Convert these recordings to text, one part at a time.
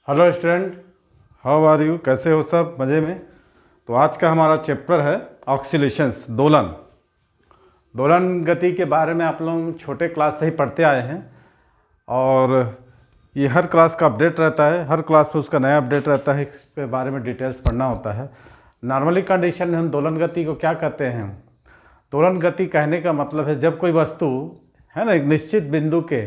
Hello student, how are you? कैसे हो सब? मज़े में? तो आज का हमारा चैप्टर है ऑक्सीलेशंस, दोलन। दोलन गति के बारे में आप लोग छोटे क्लास से ही पढ़ते आए हैं और ये हर क्लास का अपडेट रहता है, हर क्लास पे उसका नया अपडेट रहता है, इसके बारे में डिटेल्स पढ़ना होता है। नॉर्मली कंडीशन में हम दोलन गति को क्या कहते हैं? दोलन गति कहने का मतलब है जब कोई वस्तु है ना एक निश्चित बिंदु के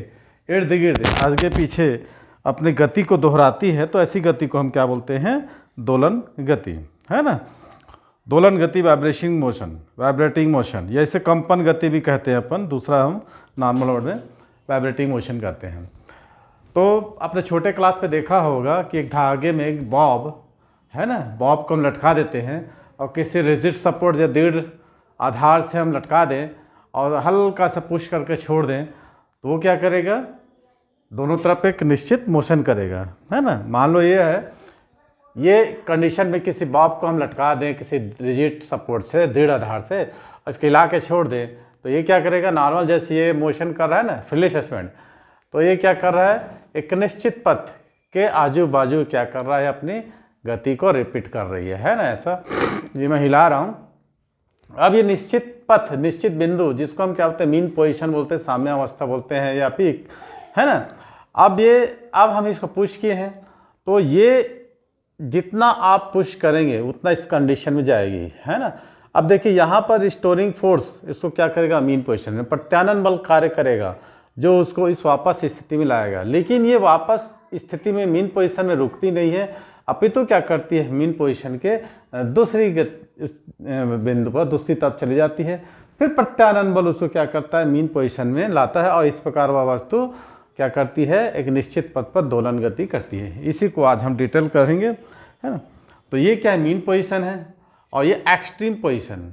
इर्द गिर्द आगे पीछे अपनी गति को दोहराती है तो ऐसी गति को हम क्या बोलते हैं? दोलन गति, है ना। दोलन गति वाइब्रेटिंग मोशन, या इसे कंपन गति भी कहते हैं अपन, दूसरा हम नॉर्मल वर्ड में वाइब्रेटिंग मोशन कहते हैं। तो आपने छोटे क्लास पे देखा होगा कि एक धागे में एक बॉब है ना, बॉब को हम लटका देते हैं और किसी रिजिड सपोर्ट या दृढ़ आधार से हम लटका दें और हल्का सा पुश करके छोड़ दें तो वो क्या करेगा? दोनों तरफ एक निश्चित मोशन करेगा, है ना। मान लो ये कंडीशन में किसी बॉब को हम लटका दें किसी रिजिड सपोर्ट से, दृढ़ आधार से, इसके हिला के छोड़ दें तो ये क्या करेगा? नॉर्मल जैसे ये मोशन कर रहा है ना, फ्रिल असेसमेंट, तो ये क्या कर रहा है? एक निश्चित पथ के आजू बाजू क्या कर रहा है? अपनी गति को रिपीट कर रही है ना। ऐसा जी मैं हिला रहा हूँ। अब ये निश्चित पथ, निश्चित बिंदु, जिसको हम क्या बोलते हैं? मीन पोजीशन बोलते हैं, साम्यावस्था बोलते हैं या पीक, है ना। अब हम इसको पुश किए हैं तो ये जितना आप पुश करेंगे उतना इस कंडीशन में जाएगी, है ना। अब देखिए यहाँ पर रिस्टोरिंग फोर्स इसको क्या करेगा? मीन पोजीशन में प्रत्यानयन बल कार्य करेगा जो उसको इस वापस स्थिति में लाएगा। लेकिन ये वापस स्थिति में मीन पोजीशन में रुकती नहीं है, अपितु क्या करती है? मीन पोजीशन के दूसरी बिंदु पर दूसरी तरफ चली जाती है, फिर प्रत्यानयन बल उसको क्या करता है? मीन पोजीशन में लाता है और इस प्रकार वह वस्तु क्या करती है? एक निश्चित पथ पर दोलन गति करती है। इसी को आज हम डिटेल करेंगे, है ना। तो ये क्या है? मीन पोजीशन है और ये एक्सट्रीम पोजीशन।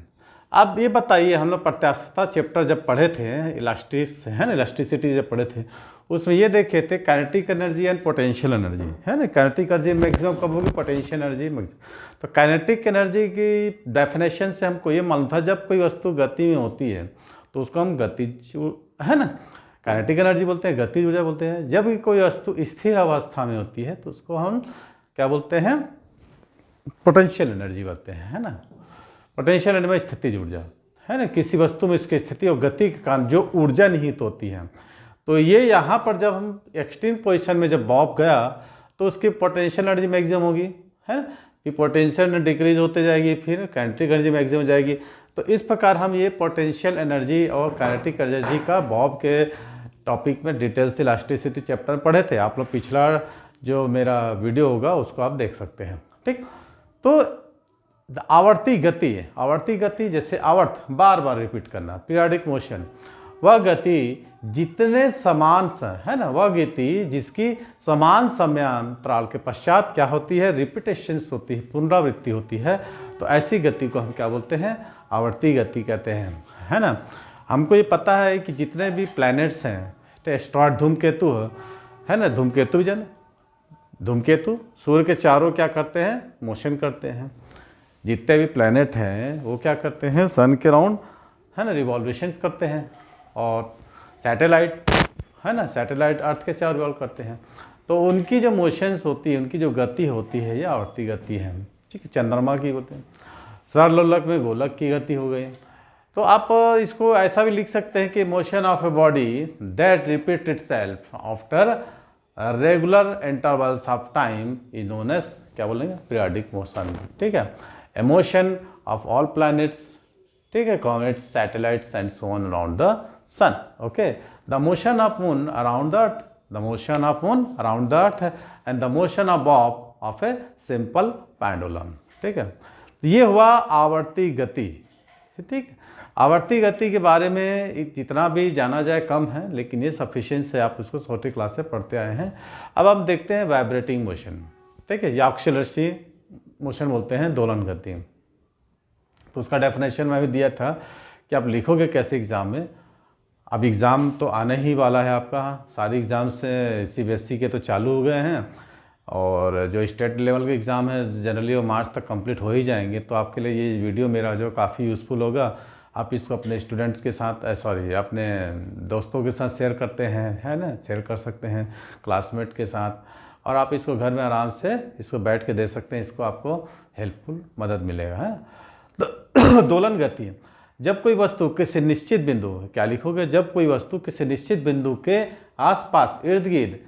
अब ये बताइए, हम लोग प्रत्यास्थता चैप्टर जब पढ़े थे, इलास्टिसिटी जब पढ़े थे, उसमें ये देखे थे kinetic energy and potential energy, है ना। काइनेटिक एनर्जी मैक्सिमम कब होगी? Potential energy maximum. तो काइनेटिक एनर्जी की डेफिनेशन से हमको ये मालूम था जब कोई वस्तु गति में होती है तो उसको हम गतिज, है ना, काइनेटिक एनर्जी बोलते हैं, गतिज ऊर्जा बोलते हैं। जब भी कोई वस्तु स्थिर अवस्था में होती है तो उसको हम क्या बोलते हैं? पोटेंशियल एनर्जी बोलते हैं, है ना। पोटेंशियल एनर्जी में स्थितिज ऊर्जा, है ना। किसी वस्तु में इसकी स्थिति और गति के कारण जो ऊर्जा निहित होती है, तो ये यहाँ पर जब हम एक्सट्रीम पोजीशन में जब बॉब गया तो उसकी पोटेंशियल एनर्जी मैक्सिमम होगी, है ना। फिर पोटेंशियल डिक्रीज होते जाएगी, फिर काइनेटिक एनर्जी मैक्सिमम हो जाएगी। तो इस प्रकार हम ये पोटेंशियल एनर्जी और काइनेटिक एनर्जी का बॉब के टॉपिक में डिटेल से इलास्टिसिटी चैप्टर में पढ़े थे। आप लोग पिछला जो मेरा वीडियो होगा उसको आप देख सकते हैं, ठीक। तो आवर्ती गति जैसे आवर्त बार बार रिपीट करना, पीरियडिक मोशन, वह गति जितने समान है ना, वह गति जिसकी समान समयांतराल के पश्चात क्या होती है? रिपीटेशंस होती है, पुनरावृत्ति होती है। तो ऐसी गति को हम क्या बोलते हैं? आवर्ती गति कहते हैं, है ना। हमको ये पता है कि जितने भी प्लैनेट्स हैं, एस्ट्रॉयड धूमकेतु है ना, धूमकेतु सूर्य के चारों क्या करते हैं? मोशन करते हैं। जितने भी प्लैनेट हैं वो क्या करते हैं? सन के राउंड, है ना, रिवॉल्यूशंस करते हैं। और सैटेलाइट, है ना, सैटेलाइट अर्थ के चारों रिवॉल्व करते हैं। तो उनकी जो मोशंस होती है, उनकी जो गति होती है, ये आवर्ती गति है, ठीक है। चंद्रमा की होती है, सरलोलक में गोलक की गति हो गई। तो आप इसको ऐसा भी लिख सकते हैं कि motion of a body that repeat itself after regular intervals of time is known as, क्या बोलेंगे? पीरियडिक मोशन, ठीक है। A motion of all planets, ठीक है, comets, satellites and so on around the sun, okay. The motion of moon around the earth, the motion of moon around the earth and the motion of bob of a simple pendulum, ठीक है। ये हुआ आवर्ती गति, ठीक। आवर्ती गति के बारे में जितना भी जाना जाए कम है, लेकिन ये सफिशिएंट है, आप इसको छोटी क्लास से पढ़ते आए हैं। अब हम देखते हैं वाइब्रेटिंग मोशन, ठीक है, या ऑक्सीलरी मोशन बोलते हैं, दोलन गति। तो उसका डेफिनेशन मैं भी दिया था कि आप लिखोगे कैसे एग्ज़ाम में। अब एग्ज़ाम तो आने ही वाला है आपका, सारी एग्ज़ाम से CBSE के तो चालू हो गए हैं और जो स्टेट लेवल के एग्ज़ाम है जनरली वो मार्च तक कंप्लीट हो ही जाएंगे। तो आपके लिए ये वीडियो मेरा जो काफ़ी यूज़फुल होगा। आप इसको अपने स्टूडेंट्स के साथ अपने दोस्तों के साथ शेयर करते हैं, है ना, शेयर कर सकते हैं, क्लासमेट के साथ। और आप इसको घर में आराम से इसको बैठ के दे सकते हैं, इसको आपको हेल्पफुल मदद मिलेगा है। तो दोलन गति, जब कोई वस्तु किसी निश्चित बिंदु, क्या लिखोगे, जब कोई वस्तु किसी निश्चित बिंदु के आसपास इर्द गिर्द,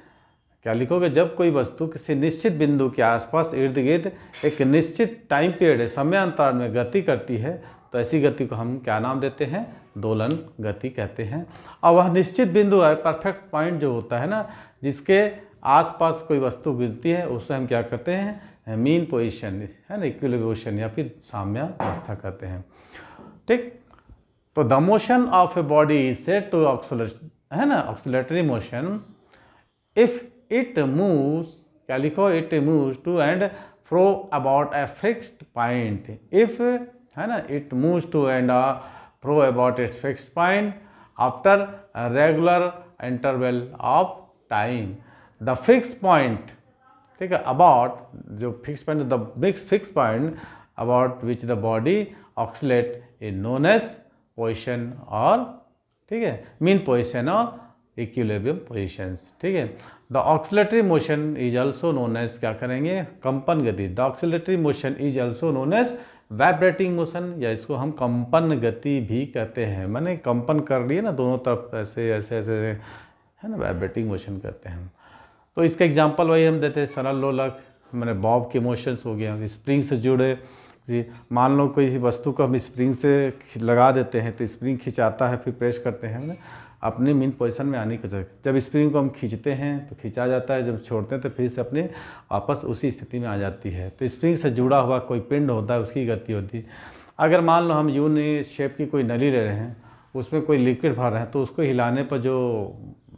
क्या लिखोगे, जब कोई वस्तु किसी निश्चित बिंदु के आसपास इर्द गिर्द एक निश्चित टाइम पीरियड समय अंतराल में गति करती है तो ऐसी गति को हम क्या नाम देते हैं, दोलन गति कहते हैं। और वह निश्चित बिंदु है, परफेक्ट पॉइंट जो होता है ना, जिसके आसपास कोई वस्तु गिरती है, उसे हम क्या करते हैं, मीन पोजीशन है ना, इक्विलिब्रियम पोजीशन या फिर साम्यावस्था कहते हैं। ठीक, तो the motion of a body is said to है ना, oscillatory motion if it moves, क्या लिखो, it moves to and fro about a fixed point, if है ना, it moves to and fro about its fixed point after regular interval of time. The fix point, ठीक है, about जो fix point, the fix point about which the body oscillate is known as position, और ठीक है, mean position और equilibrium positions. ठीक है, the oscillatory motion is also known as, क्या करेंगे, कंपन गति। The oscillatory motion is also known as vibrating motion, या इसको हम कंपन गति भी कहते हैं, माने कंपन कर लिए ना दोनों तरफ, ऐसे ऐसे ऐसे है ना, वाइब्रेटिंग मोशन कहते हैं। तो इसका एग्जांपल वही हम देते हैं, सरल लोलक, मैंने बॉब के मोशंस हो गया, स्प्रिंग से जुड़े जी, मान लो कोई वस्तु को हम स्प्रिंग से लगा देते हैं तो स्प्रिंग खिंचाता है, फिर प्रेस करते हैं ना, अपने मीन पोजीशन में आने की वजह, जब स्प्रिंग को हम खींचते हैं तो खींचा जाता है, जब छोड़ते हैं तो फिर से अपने वापस उसी स्थिति में आ जाती है। तो स्प्रिंग से जुड़ा हुआ कोई पिंड होता है, उसकी गति होती है। अगर मान लो हम यूनी शेप की कोई नली ले रहे हैं, उसमें कोई लिक्विड भर रहे हैं, तो उसको हिलाने पर जो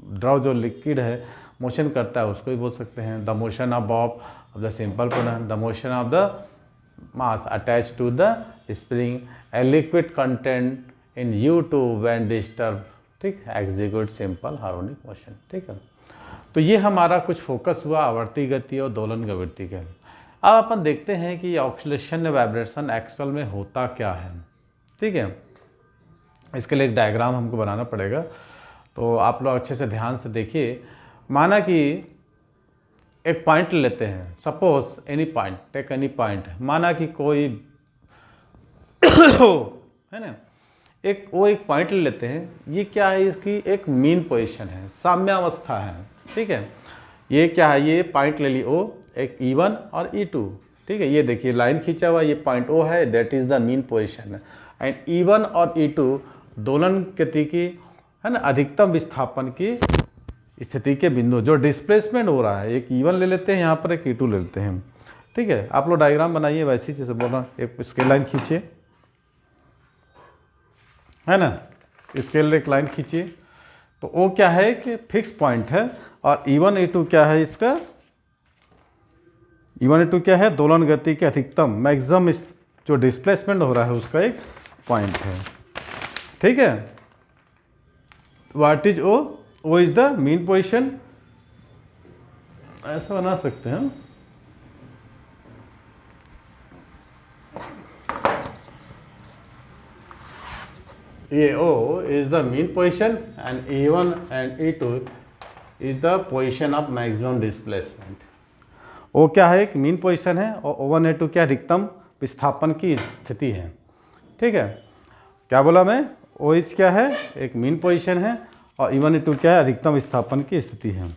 द्रव जो लिक्विड है मोशन करता है, उसको ही बोल सकते हैं the motion of bob of the simple पोना, the motion of the mass attached to the spring, a liquid content in U2 when disturbed, ठीक, execute simple harmonic motion। ठीक है, तो ये हमारा कुछ फोकस हुआ आवर्ती गति और दोलन गति के। अब अपन देखते हैं कि ऑक्सीलेशन या वाइब्रेशन एक्चुअल में होता क्या है। ठीक है, इसके लिए एक डायग्राम हमको बनाना पड़ेगा, तो आप लोग अच्छे से ध्यान से देखिए। माना कि एक पॉइंट लेते हैं, suppose any point, take any point, माना कि कोई है ना, एक पॉइंट ले लेते हैं, ये क्या है, इसकी एक मीन पोजीशन है, साम्यावस्था है। ठीक है, ये क्या है, ये पॉइंट ले ली ओ, एक E1 और E2। ठीक है, ये देखिए लाइन खींचा हुआ, ये पॉइंट ओ है, that is the mean position. And E1 और E2 दोलन गति की है ना, अधिकतम विस्थापन की स्थिति के बिंदु, जो डिस्प्लेसमेंट हो रहा है, एक E1 ले लेते हैं, यहाँ पर एक E2 ले लेते हैं। ठीक है, आप लोग डायग्राम बनाइए वैसे ही जैसे बोल रहा हूँ, एक स्केल लाइन खींचिए, है ना, स्केल एक लाइन खींचिए। तो वो क्या है कि फिक्स पॉइंट है, और E1 E2 क्या है, इसका E1 E2 क्या है, दोलन गति के अधिकतम मैक्सिमम जो डिस्प्लेसमेंट हो रहा है उसका एक पॉइंट है। ठीक है, what is O is the mean position, ऐसा बना सकते हैं। ये O is the mean position and E1 and E2 is the position of maximum displacement. O क्या है, एक मीन पोजीशन है, और O1 E2 क्या अधिकतम विस्थापन की स्थिति है। ठीक है, क्या बोला मैं, O इज क्या है, एक मीन पोजीशन है, और E1 E2 क्या है, अधिकतम विस्थापन की स्थिति है।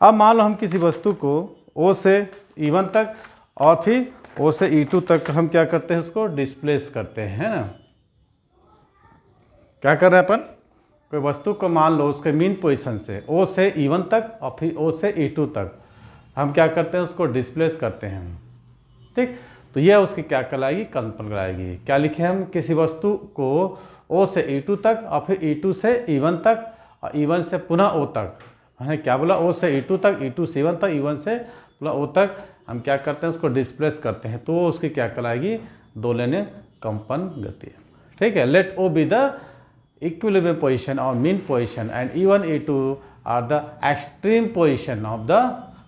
अब मान लो हम किसी वस्तु को O से E1 तक और फिर O से E2 तक हम क्या करते हैं, उसको डिस्प्लेस करते हैं ना। क्या कर रहे हैं अपन, कोई वस्तु को मान लो उसके मीन पोजीशन से O से E1 तक और फिर O से E2 तक हम क्या करते हैं, उसको डिस्प्लेस करते हैं। ठीक, तो यह उसकी क्या कहलाएगी, कंपन कहलाएगी। क्या लिखे हम, किसी वस्तु को O से E2 तक और फिर E2 से E1 तक और E1 से पुनः O तक, मैंने क्या बोला, O से E2 तक, E2 से E1 तक, E1 से पुनः O तक हम क्या करते हैं, उसको डिस्प्लेस करते हैं, तो उसकी क्या कहलाएगी, दोलनीय कंपन गति। ठीक है, let O be the equilibrium position और mean position and E1 E2 are the extreme position of the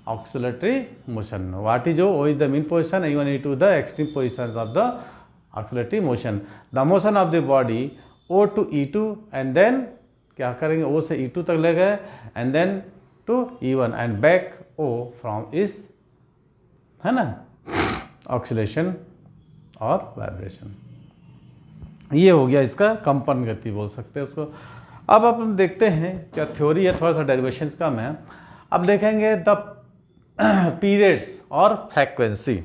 oscillatory motion. What is O is the mean position, E1 E2 the extreme position of the oscillatory motion. The motion of the body O to E2 and then क्या करेंगे, O से E2 तक ले गए, and then to E1 and back O from इस, है ना, oscillation और वाइब्रेशन। ये हो गया इसका कंपन गति बोल सकते हैं उसको। अब अपन देखते हैं, क्या थ्योरी है, थोड़ा सा डेरिवेशंस कम है। अब देखेंगे द पीरियड्स और फ्रीक्वेंसी।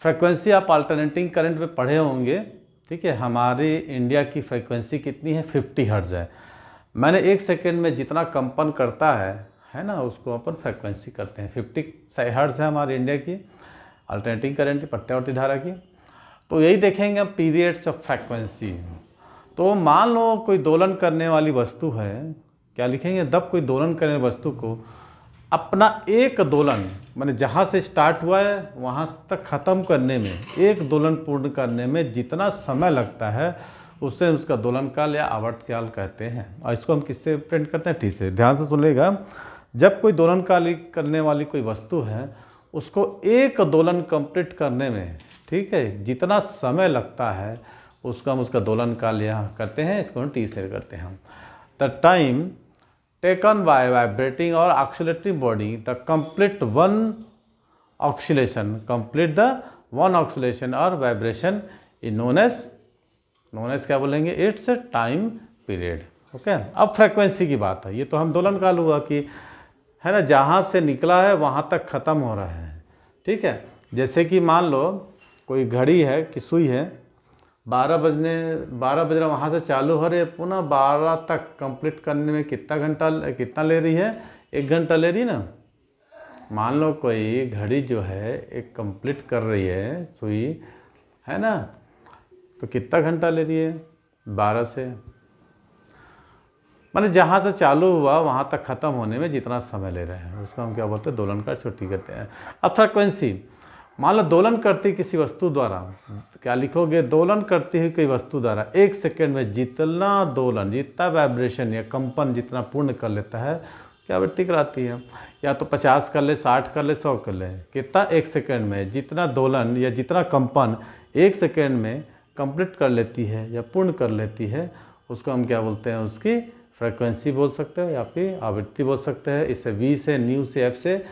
फ्रीक्वेंसी आप अल्टरनेटिंग करंट में पढ़े होंगे, ठीक है। हमारी इंडिया की फ्रीक्वेंसी कितनी है, 50 हर्ट्ज है। मैंने 1 सेकेंड में जितना कंपन करता है ना, उसको अपन फ्रीक्वेंसी करते हैं। 50 हर्ट्ज है हमारी इंडिया की अल्टरनेटिंग करंट की, प्रत्यावर्ती धारा की। तो यही देखेंगे अब पीरियड्स ऑफ फ्रीक्वेंसी। तो मान लो कोई दोलन करने वाली वस्तु है, क्या लिखेंगे, जब कोई दोलन करने वाली वस्तु को अपना एक दोलन, माने जहाँ से स्टार्ट हुआ है वहाँ तक ख़त्म करने में, एक दोलन पूर्ण करने में जितना समय लगता है उससे उसका दोलन काल या आवर्तकाल कहते हैं। और इसको हम किससे रिप्रेजेंट करते हैं, टी से। ध्यान से सुनिएगा, जब कोई दोलन काल करने वाली कोई वस्तु है उसको एक दोलन कंप्लीट करने में, ठीक है, जितना समय लगता है उसको हम उसका दोलन काल यहाँ करते हैं, इसको हम टी से करते हैं। The time taken by vibrating और oscillating body the complete one oscillation और वाइब्रेशन इज नोन एज क्या बोलेंगे, इट्स टाइम पीरियड। ओके। अब फ्रीक्वेंसी की बात है, ये तो हम दोलन काल हुआ कि, है ना, जहाँ से निकला है वहाँ तक ख़त्म हो रहा है, ठीक है। जैसे कि मान लो कोई घड़ी है कि सुई है, 12 बज रहा वहाँ से चालू हो रही है, पुनः 12 तक कंप्लीट करने में कितना ले रही है, 1 घंटा ले रही है ना। मान लो कोई घड़ी जो है एक कंप्लीट कर रही है सुई, है ना, तो कितना घंटा ले रही है, 12 से, माने जहाँ से चालू हुआ वहाँ तक ख़त्म होने में जितना समय ले रहे हैं उसको हम क्या बोलते हैं, दोलन काल, छुट्टी करते हैं। अब फ्रीक्वेंसी, मान लो दोलन करती किसी वस्तु द्वारा, क्या लिखोगे, दोलन करती हुई कोई वस्तु द्वारा 1 सेकेंड में जितना दोलन, जितना वाइब्रेशन या कंपन जितना पूर्ण कर लेता है क्या आवृत्ति कराती है। या तो 50 कर ले, 60 कर ले, 100 कर ले, कितना, 1 सेकेंड में जितना दोलन या जितना कंपन 1 सेकेंड में कंप्लीट कर लेती है या पूर्ण कर लेती है उसको हम क्या बोलते हैं, उसकी फ्रीक्वेंसी बोल सकते हैं या फिर आवृत्ति बोल सकते हैं। इसे वी से, न्यू से, एफ से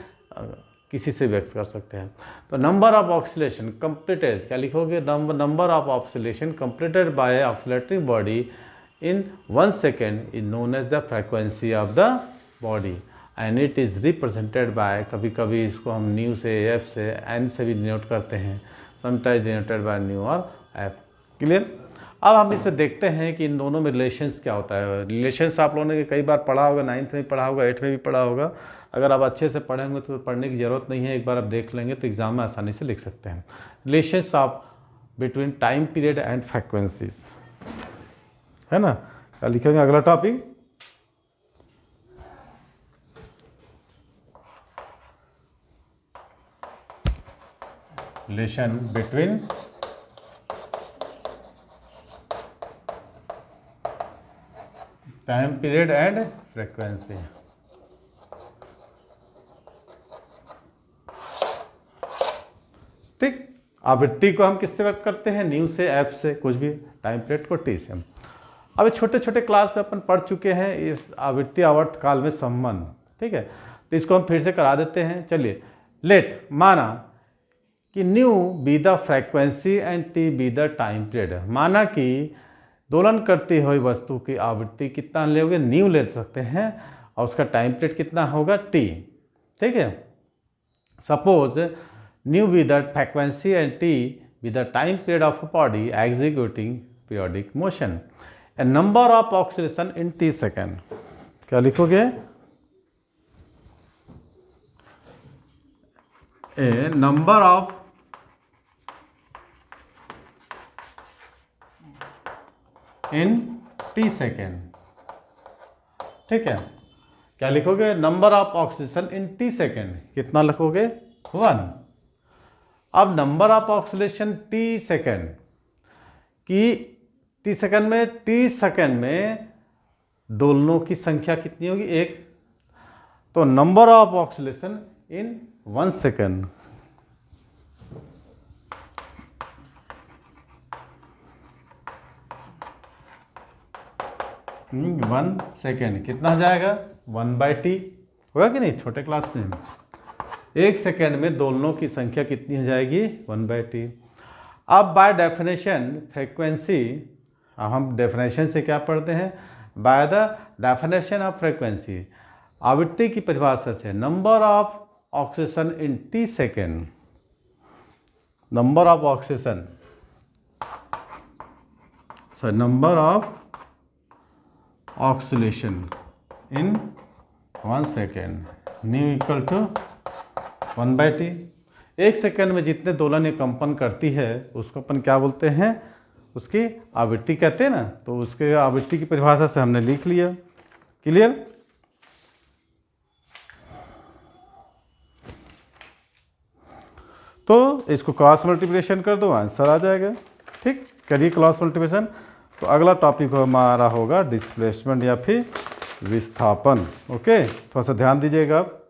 किसी से व्यक्त कर सकते हैं। तो नंबर ऑफ ऑक्सीलेशन कंप्लीटेड, क्या लिखोगे, number of oscillation completed by oscillating body in 1 second is known as the frequency of the body and it is represented by, कभी कभी इसको हम न्यू से, एफ से, एन से भी डिनोट करते हैं, समटाइम्स डिनोटेड बाय न्यू और एफ। क्लियर। अब हम इसमें देखते हैं कि इन दोनों में रिलेशंस क्या होता है। रिलेशंस आप लोगों ने कई बार पढ़ा होगा, 9th में भी पढ़ा होगा, 8th में भी पढ़ा होगा। अगर आप अच्छे से पढ़े होंगे तो पढ़ने की ज़रूरत नहीं है, एक बार आप देख लेंगे तो एग्जाम में आसानी से लिख सकते हैं। Relations of between time period and frequencies, है ना। क्या लिखेंगे अगला topic, relation between time period and frequency. ठीक। आवृत्ति को हम किससे व्यक्त करते हैं, न्यू से, एफ से, कुछ भी, टाइम पीरियड को टी से। अब छोटे छोटे क्लास में अपन पढ़ चुके हैं इस आवृत्ति आवर्त काल में संबंध, ठीक है। तो इसको हम फिर से करा देते हैं। चलिए, लेट, माना कि new be the frequency and T be the time period. माना कि दोलन करती हुई वस्तु की आवृत्ति कितना लोगे, न्यू ले सकते हैं, और उसका टाइम पीरियड कितना होगा, टी, ठीक है। Suppose nu be the frequency and T be the time period of a body executing periodic motion, a number of oscillation in T second. क्या लिखोगे, a number of in T second, ठीक है। क्या लिखोगे, number of oscillation in T second, कितना लिखोगे, 1। अब number of oscillation T second की, टी सेकेंड में दोलनों की संख्या कितनी होगी, 1। तो number of oscillation in 1 second, 1 second कितना हो जाएगा, 1/t, होगा कि नहीं छोटे क्लास में? 1 सेकेंड में दोलनों की संख्या कितनी हो जाएगी? 1/t। अब बाय डेफिनेशन फ्रीक्वेंसी, हम डेफिनेशन से क्या पढ़ते हैं? By the definition of frequency, आवृत्ति की परिभाषा से, number of oxygen in T second, number of oxygen, number of oscillation in 1 second new equal to 1/t। 1 second में जितने दोलन ये कंपन करती है उसको अपन क्या बोलते हैं? उसकी आवृत्ति कहते हैं ना। तो उसके आवृत्ति की परिभाषा से हमने लिख लिया। क्लियर? तो इसको क्रॉस मल्टीप्लिकेशन कर दो, आंसर आ जाएगा। ठीक, करिए क्रॉस मल्टीप्लिकेशन। तो अगला टॉपिक हमारा होगा डिस्प्लेसमेंट या फिर विस्थापन। ओके, थोड़ा सा ध्यान दीजिएगा आप।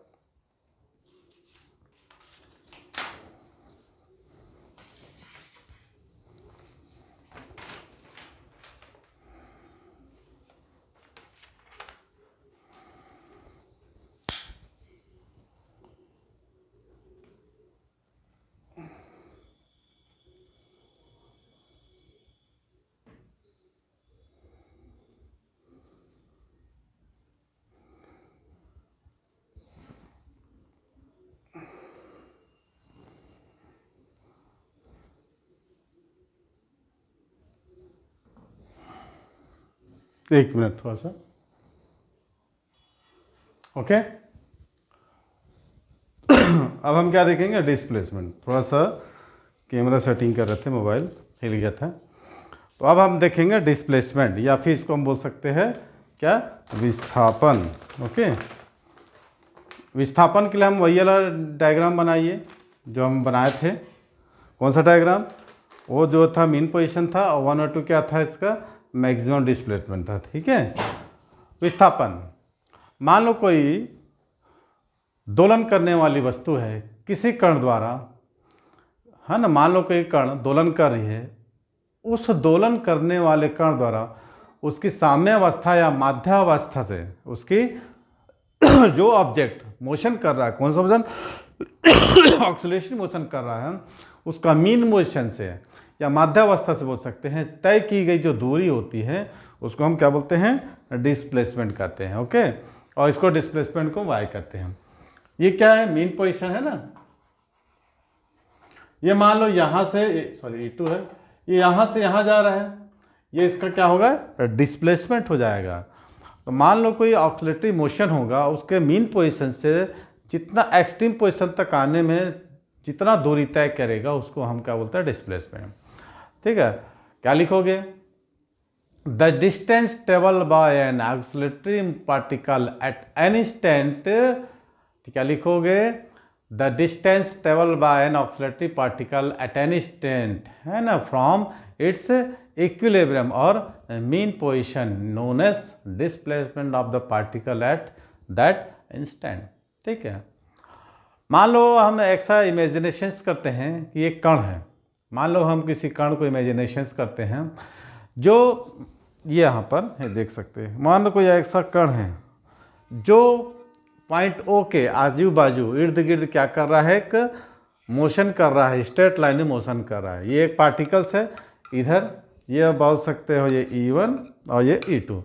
एक मिनट थोड़ा सा। ओके, अब हम क्या देखेंगे? डिस्प्लेसमेंट। थोड़ा सा कैमरा सेटिंग कर रहे थे, मोबाइल हिल गया था। तो अब हम देखेंगे डिस्प्लेसमेंट, या फिर इसको हम बोल सकते हैं क्या? विस्थापन। ओके, विस्थापन के लिए हम वही वाला डायग्राम बनाइए जो हम बनाए थे। कौन सा डायग्राम? वो जो था मीन पोजीशन था, और 1 और 2 क्या था? इसका मैक्सिमम डिस्प्लेसमेंट था। ठीक है। विस्थापन, मान लो कोई दोलन करने वाली वस्तु है किसी कण द्वारा, है ना। मान लो कोई कण दोलन कर रही है, उस दोलन करने वाले कण द्वारा उसकी साम्यावस्था या माध्यावस्था से उसकी जो ऑब्जेक्ट मोशन कर रहा है, कौन सा मोशन? ऑक्सीलेशन मोशन कर रहा है, उसका मीन मोशन से या माध्यावस्था से बोल सकते हैं, तय की गई जो दूरी होती है उसको हम क्या बोलते हैं? डिस्प्लेसमेंट कहते हैं। ओके, और इसको डिस्प्लेसमेंट को वाई कहते हैं। ये क्या है? मीन पोजीशन है ना। ये मान लो यहाँ से, सॉरी E2 है, ये यहाँ से यहाँ जा रहा है, ये इसका क्या होगा? डिस्प्लेसमेंट हो जाएगा। तो मान लो कोई ऑक्सीलेटरी मोशन होगा, उसके मीन पोजीशन से जितना एक्सट्रीम पोजीशन तक आने में जितना दूरी तय करेगा उसको हम क्या बोलते हैं? डिस्प्लेसमेंट। ठीक है, क्या लिखोगे? The distance travel by an oscillatory particle at an instant, क्या लिखोगे? The distance travel by an oscillatory particle at an instant, है ना, फ्रॉम इट्स इक्विलिब्रियम और mean position known as displacement of the particle at that instant. ठीक है। मान लो हम ऐसा इमेजिनेशंस करते हैं कि एक कण है, मान लो हम किसी कण को इमेजिनेशंस करते हैं जो ये यहाँ पर है, देख सकते हैं। मान लो कोई ऐसा कण है जो पॉइंट O के आजू बाजू इर्द गिर्द क्या कर रहा है? एक मोशन कर रहा है, स्ट्रेट लाइन में मोशन कर रहा है। ये एक पार्टिकल्स है, इधर ये बोल सकते हो ये E1 और ये E2।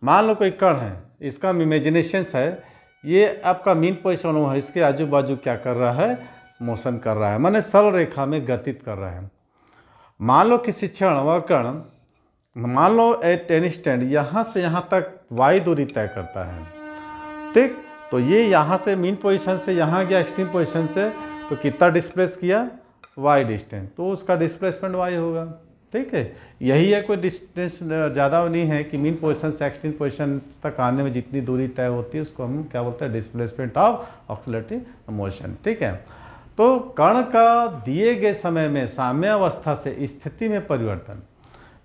मान लो कोई कण है, इसका इमेजिनेशंस है, ये आपका मीन पोजीशन है, इसके आजू बाजू क्या कर रहा है? मोशन कर रहा है, माने सरल रेखा में गतित कर रहा है। मान लो किसी क्षण वह कण, मान लो एट एन इंस्टेंट यहाँ से यहाँ तक y दूरी तय करता है। ठीक, तो ये यहाँ से मीन पोजीशन से यहाँ गया एक्सट्रीम पोजीशन से, तो कितना डिस्प्लेस किया? y डिस्टेंस, तो उसका डिस्प्लेसमेंट y होगा। ठीक है, यही है, कोई डिस्टेंस ज़्यादा नहीं है कि मीन पोजीशन से एक्सट्रीम पोजीशन तक आने में जितनी दूरी तय होती है उसको हम क्या बोलते हैं? Displacement of oscillatory motion. ठीक है, तो कण का दिए गए समय में साम्यावस्था से स्थिति में परिवर्तन,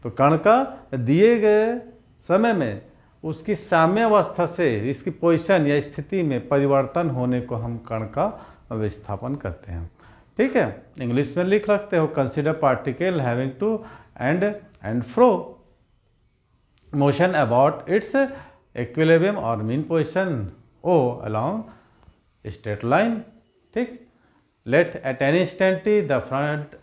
तो कण का दिए गए समय में उसकी साम्यावस्था से इसकी पोजीशन या स्थिति में परिवर्तन होने को हम कण का विस्थापन करते हैं। ठीक है, इंग्लिश में लिख सकते हो, consider particle having to and fro motion about its equilibrium और mean position O along straight line, ठीक। Let at any instant T the front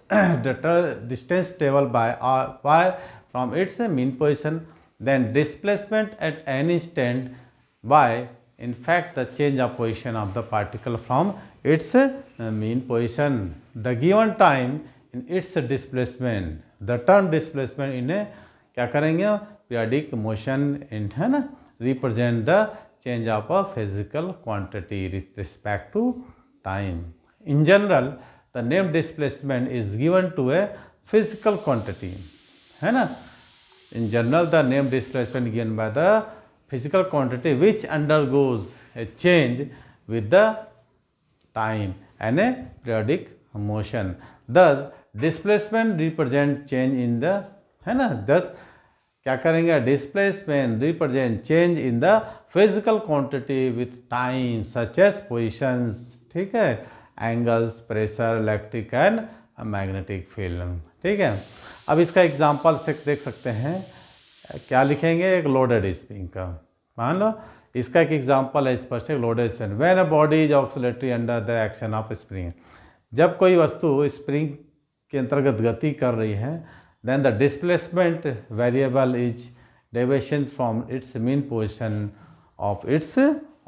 distance travel by Y from its mean position, then displacement at any instant Y in fact the change of position of the particle from its mean position, the given time in its displacement, the term displacement in a क्या करेंगे periodic motion in, है ना, represent the change of a physical quantity with respect to time. In general the name displacement is given to a physical quantity, है ना. In general the name displacement given by the physical quantity which undergoes a change with the time and a periodic motion. Thus displacement represent change in the, है ना, thus क्या करेंगे, displacement represent change in the physical quantity with time such as positions, ठीक है, angles, pressure, electric and magnetic field, ठीक है. अब इसका एग्जाम्पल से देख सकते हैं, क्या लिखेंगे, एक लोडेड स्प्रिंग का, मान लो इसका एक एग्जांपल है स्पष्ट है, loaded spring. When a body is oscillatory under the action of spring, जब कोई वस्तु स्प्रिंग के अंतर्गत गति कर रही है, then the displacement variable is deviation from its mean position of its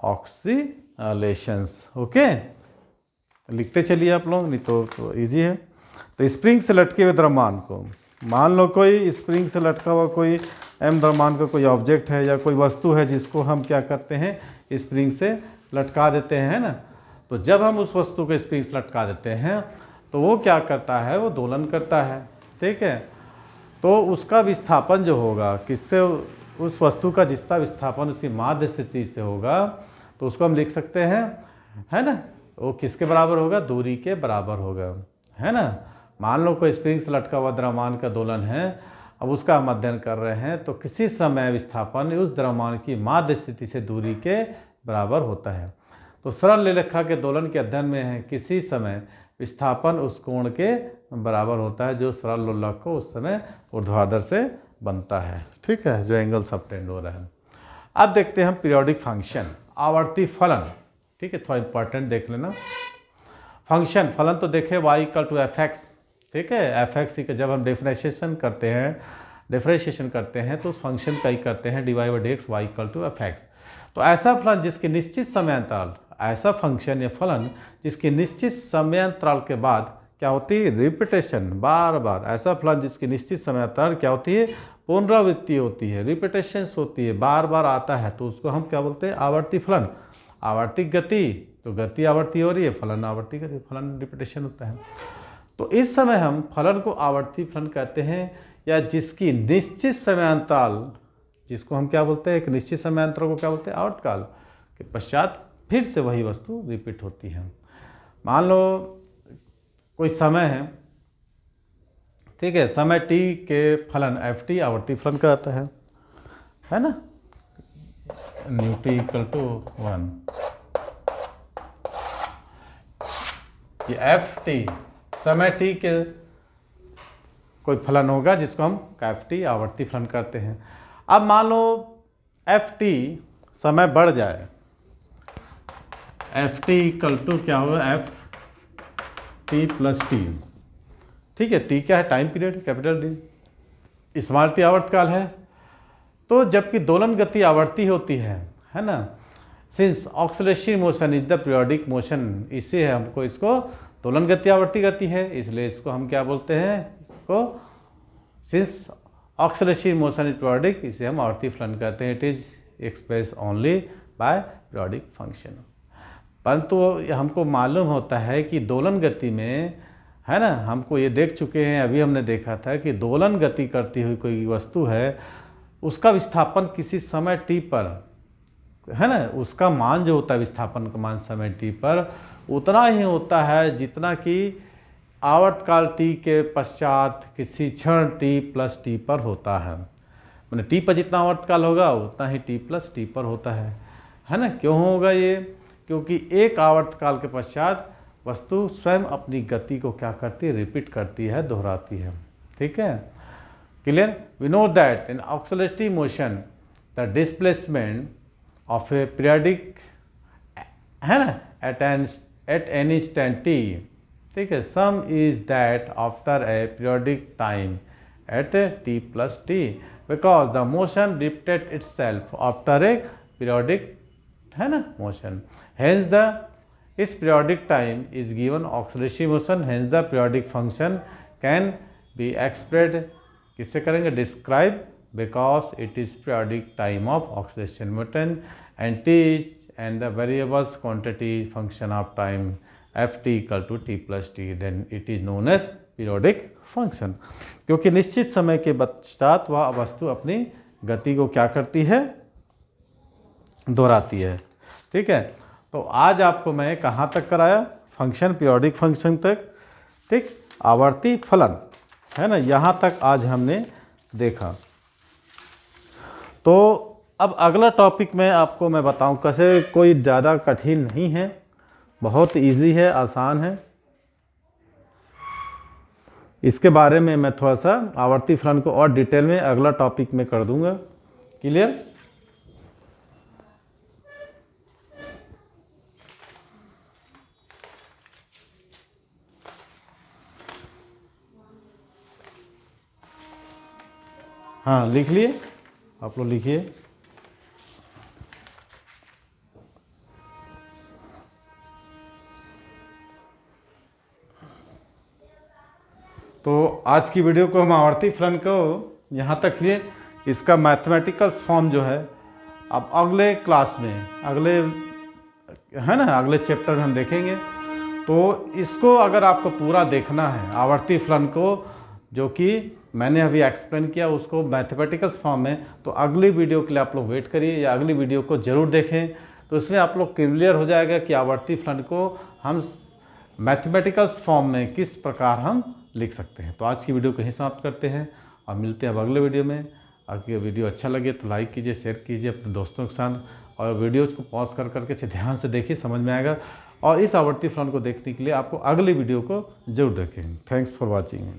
oscillations. Okay, लिखते चलिए आप लोग, नहीं तो ईजी है. तो स्प्रिंग से लटके हुए द्रव्यमान को, मान लो कोई स्प्रिंग से लटका हुआ कोई एम द्रव्यमान का कोई ऑब्जेक्ट है या कोई वस्तु है जिसको हम क्या करते हैं, स्प्रिंग से लटका देते हैं ना. तो जब हम उस वस्तु को स्प्रिंग से लटका देते हैं तो वो क्या करता है, वो दोलन करता है, ठीक है. तो उसका विस्थापन जो होगा, किससे, उस वस्तु का जितना विस्थापन उसकी माध्य स्थिति से होगा, तो उसको हम लिख सकते हैं, है ना, वो किसके बराबर होगा, दूरी के बराबर होगा, है ना. मान लो कोई स्प्रिंग से लटका हुआ द्रव्यमान का दोलन है, अब उसका हम अध्ययन कर रहे हैं, तो किसी समय विस्थापन उस द्रव्यमान की माध्य स्थिति से दूरी के बराबर होता है. तो सरल लेखा के दोलन के अध्ययन में है, किसी समय विस्थापन उस कोण के बराबर होता है जो सरल लोलक को उस समय ऊर्ध्वाधर से बनता है, ठीक है, जो एंगल सबटेंड हो रहा है. अब देखते हैं हम पीरियोडिक फंक्शन, आवर्ती फलन, ठीक है, थोड़ा इंपॉर्टेंट देख लेना. फंक्शन फलन तो देखे y equal to F X, ठीक है, एफ एक्स का जब हम डिफरेंशिएशन करते हैं तो उस फंक्शन का ही करते हैं dy by D X Y equal to F X. तो ऐसा फलन जिसके निश्चित समयांतराल, ऐसा फंक्शन या फलन जिसकी निश्चित समयांतराल के बाद क्या होती है, रिपीटेशन, बार बार, ऐसा फलन जिसकी निश्चित समयांतराल क्या होती है, पुनरावृत्ति होती है, रिपीटेशंस होती है, बार बार आता है, तो उसको हम क्या बोलते हैं, आवर्ती फलन. आवर्तिक गति, तो गति आवर्ती हो रही है, फलन आवर्ती गति, फलन रिपीटेशन होता है. तो इस समय हम फलन को आवर्ती फलन कहते हैं, या जिसकी निश्चित समयांतराल, जिसको हम क्या बोलते हैं, एक निश्चित समयांतराल को क्या बोलते हैं, आवर्तकाल के पश्चात फिर से वही वस्तु रिपीट होती है. मान लो कोई समय ठीक है, समय t के फलन एफ टी आवर्ती फलन कहता है ना, न्यू टी इक्वल टू 1. ये एफ टी समय t के कोई फलन होगा जिसको हम एफ टी आवर्ती फलन करते हैं. अब मान लो एफ टी समय बढ़ जाए, एफ टी इक्वल टू क्या होगा, एफ टी प्लस टी, ठीक है. टी क्या है, time period, capital D. Small T आवर्तकाल है. तो जबकि दोलन गति आवर्ती होती है ना, since oscillatory motion is the periodic motion, इससे हमको इसको दोलन गति आवर्ती गति है, इसलिए इसको हम क्या बोलते हैं, इसको since oscillatory motion is periodic, इसे हम आवर्ती फलन कहते हैं. It is express only by periodic function. परंतु हमको मालूम होता है कि दोलन गति में, है ना, हमको ये देख चुके हैं, अभी हमने देखा था कि दोलन गति करती हुई कोई वस्तु है, उसका विस्थापन किसी समय t पर, है ना, उसका मान जो होता है, विस्थापन का मान समय t पर उतना ही होता है जितना कि आवर्तकाल t के पश्चात किसी क्षण t प्लस t पर होता है. मैंने t पर जितना आवर्तकाल होगा उतना ही t प्लस t पर होता है ना. क्यों होगा ये, क्योंकि एक आवर्तकाल के पश्चात वस्तु स्वयं अपनी गति को क्या करती है, रिपीट करती है, दोहराती है, ठीक है. Clear. We know that in oscillatory motion the displacement of a periodic, है ना, at any instant t, ठीक है। Some is that after a periodic time at t plus t because the motion repeated itself after a periodic, है ना, motion. Hence the its periodic time is given oscillatory motion. Hence the periodic function can be expressed किससे करेंगे, describe, because it is periodic time of oscillation motion and t and the variables quantity function of time ft equal to t plus t, then it is known as periodic function. क्योंकि निश्चित समय के पश्चात वह वस्तु अपनी गति को क्या करती है, दोहराती है, ठीक है। तो आज आपको मैं कहाँ तक कराया, फंक्शन, पीरियोडिक फंक्शन तक, ठीक, आवर्ती फलन, है ना, यहाँ तक आज हमने देखा। तो अब अगला टॉपिक में आपको मैं बताऊं कैसे, कोई ज़्यादा कठिन नहीं है, बहुत इजी है, आसान है। इसके बारे में मैं थोड़ा सा आवर्ती फलन को और डिटेल में अगला टॉपिक में कर दूंगा, क्लियर। हाँ, लिख लिए, आप लोग लिखिए। तो आज की वीडियो को हम आवर्ती फलन को यहाँ तक लिए, इसका मैथमेटिकल फॉर्म जो है अब अगले क्लास में, अगले, है ना, अगले चैप्टर में हम देखेंगे। तो इसको अगर आपको पूरा देखना है आवर्ती फलन को, जो कि मैंने अभी एक्सप्लेन किया उसको मैथमेटिकल फॉर्म में, तो अगली वीडियो के लिए आप लोग वेट करिए या अगली वीडियो को ज़रूर देखें। तो इसमें आप लोग क्लियर हो जाएगा कि आवर्ती फलन को हम मैथमेटिकल फॉर्म में किस प्रकार हम लिख सकते हैं। तो आज की वीडियो को यहीं समाप्त करते हैं और मिलते हैं अब अगले वीडियो में। अगर ये वीडियो अच्छा लगे तो लाइक कीजिए, शेयर कीजिए अपने दोस्तों के साथ, और वीडियोज़ को पॉज कर करके अच्छे ध्यान से देखिए, समझ में आएगा। और इस आवर्ती फलन को देखने के लिए आपको अगली वीडियो को जरूर देखें। Thanks for watching.